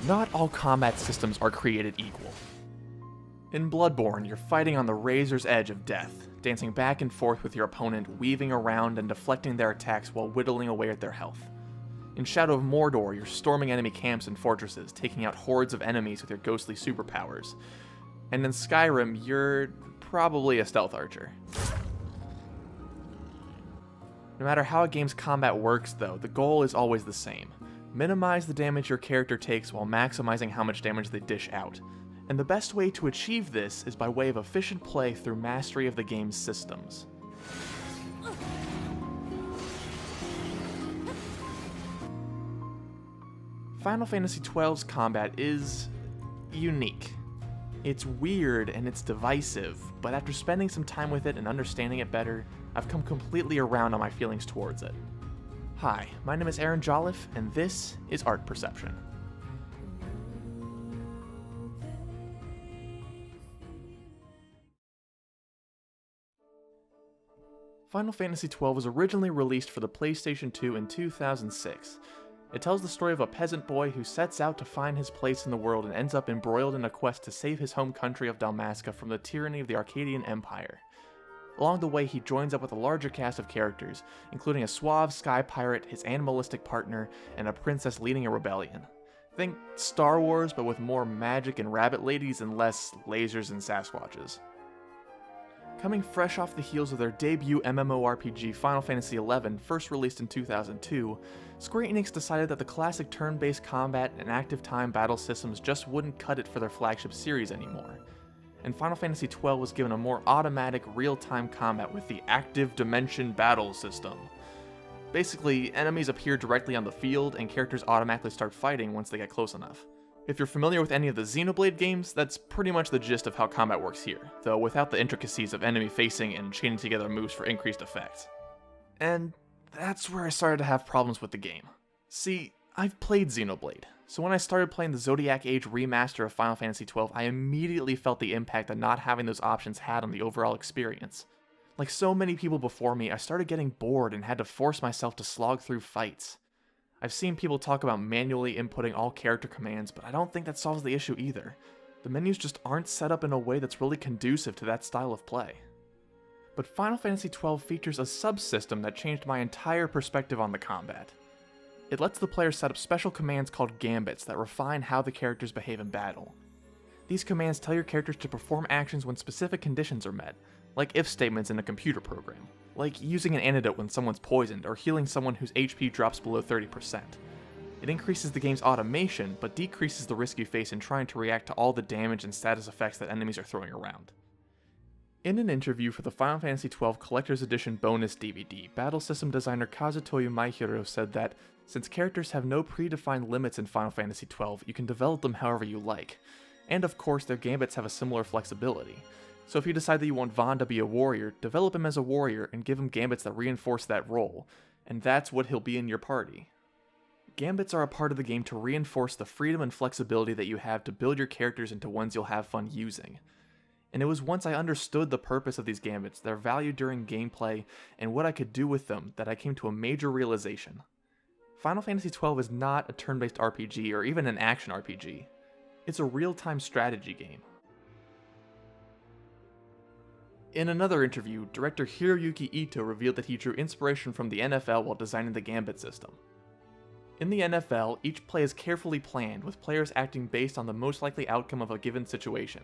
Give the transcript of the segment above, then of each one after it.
Not all combat systems are created equal. In Bloodborne, you're fighting on the razor's edge of death, dancing back and forth with your opponent, weaving around and deflecting their attacks while whittling away at their health. In Shadow of Mordor, you're storming enemy camps and fortresses, taking out hordes of enemies with your ghostly superpowers. And in Skyrim, you're probably a stealth archer. No matter how a game's combat works, though, the goal is always the same. Minimize the damage your character takes while maximizing how much damage they dish out. And the best way to achieve this is by way of efficient play through mastery of the game's systems. Final Fantasy XII's combat is unique. It's weird and it's divisive, but after spending some time with it and understanding it better, I've come completely around on my feelings towards it. Hi, my name is Aaron Jolliffe, and this is Art Perception. Final Fantasy XII was originally released for the PlayStation 2 in 2006. It tells the story of a peasant boy who sets out to find his place in the world and ends up embroiled in a quest to save his home country of Dalmasca from the tyranny of the Arcadian Empire. Along the way, he joins up with a larger cast of characters, including a suave sky pirate, his animalistic partner, and a princess leading a rebellion. Think Star Wars, but with more magic and rabbit ladies and less lasers and Sasquatches. Coming fresh off the heels of their debut MMORPG Final Fantasy XI, first released in 2002, Square Enix decided that the classic turn-based combat and active time battle systems just wouldn't cut it for their flagship series anymore. And Final Fantasy XII was given a more automatic, real-time combat with the Active Dimension Battle system. Basically, enemies appear directly on the field, and characters automatically start fighting once they get close enough. If you're familiar with any of the Xenoblade games, that's pretty much the gist of how combat works here, though without the intricacies of enemy facing and chaining together moves for increased effect. And that's where I started to have problems with the game. See, I've played Xenoblade, so when I started playing the Zodiac Age remaster of Final Fantasy XII, I immediately felt the impact that not having those options had on the overall experience. Like so many people before me, I started getting bored and had to force myself to slog through fights. I've seen people talk about manually inputting all character commands, but I don't think that solves the issue either. The menus just aren't set up in a way that's really conducive to that style of play. But Final Fantasy XII features a subsystem that changed my entire perspective on the combat. It lets the player set up special commands called Gambits that refine how the characters behave in battle. These commands tell your characters to perform actions when specific conditions are met, like if statements in a computer program, like using an antidote when someone's poisoned or healing someone whose HP drops below 30%. It increases the game's automation, but decreases the risk you face in trying to react to all the damage and status effects that enemies are throwing around. In an interview for the Final Fantasy XII Collector's Edition bonus DVD, battle system designer Kazutoyo Maehiro said that, since characters have no predefined limits in Final Fantasy XII, you can develop them however you like. And of course, their gambits have a similar flexibility. So if you decide that you want Vaughn to be a warrior, develop him as a warrior and give him gambits that reinforce that role, and that's what he'll be in your party. Gambits are a part of the game to reinforce the freedom and flexibility that you have to build your characters into ones you'll have fun using. And it was once I understood the purpose of these gambits, their value during gameplay, and what I could do with them that I came to a major realization. Final Fantasy XII is not a turn-based RPG or even an action RPG. It's a real-time strategy game. In another interview, director Hiroyuki Ito revealed that he drew inspiration from the NFL while designing the Gambit system. In the NFL, each play is carefully planned, with players acting based on the most likely outcome of a given situation.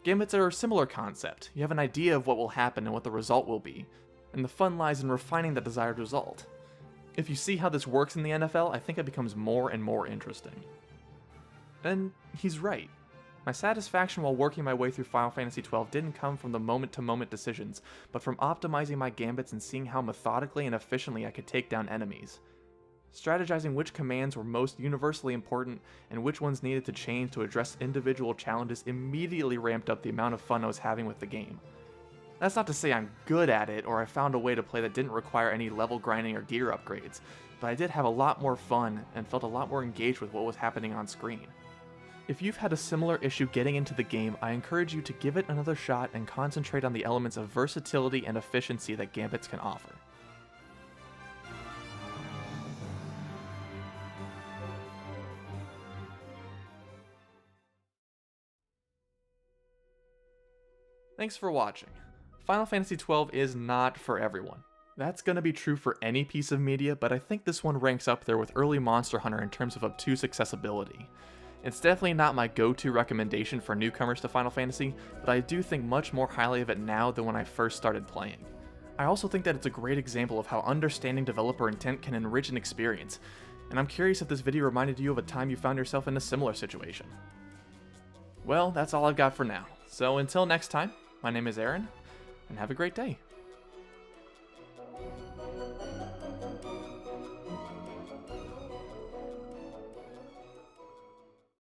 Gambits are a similar concept. You have an idea of what will happen and what the result will be, and the fun lies in refining that desired result. If you see how this works in the NFL, I think it becomes more and more interesting. And he's right. My satisfaction while working my way through Final Fantasy XII didn't come from the moment-to-moment decisions, but from optimizing my gambits and seeing how methodically and efficiently I could take down enemies. Strategizing which commands were most universally important and which ones needed to change to address individual challenges immediately ramped up the amount of fun I was having with the game. That's not to say I'm good at it or I found a way to play that didn't require any level grinding or gear upgrades, but I did have a lot more fun and felt a lot more engaged with what was happening on screen. If you've had a similar issue getting into the game, I encourage you to give it another shot and concentrate on the elements of versatility and efficiency that Gambits can offer. Thanks for watching. Final Fantasy XII is not for everyone. That's gonna be true for any piece of media, but I think this one ranks up there with early Monster Hunter in terms of obtuse accessibility. It's definitely not my go-to recommendation for newcomers to Final Fantasy, but I do think much more highly of it now than when I first started playing. I also think that it's a great example of how understanding developer intent can enrich an experience, and I'm curious if this video reminded you of a time you found yourself in a similar situation. Well, that's all I've got for now, so until next time, my name is Aaron, and have a great day.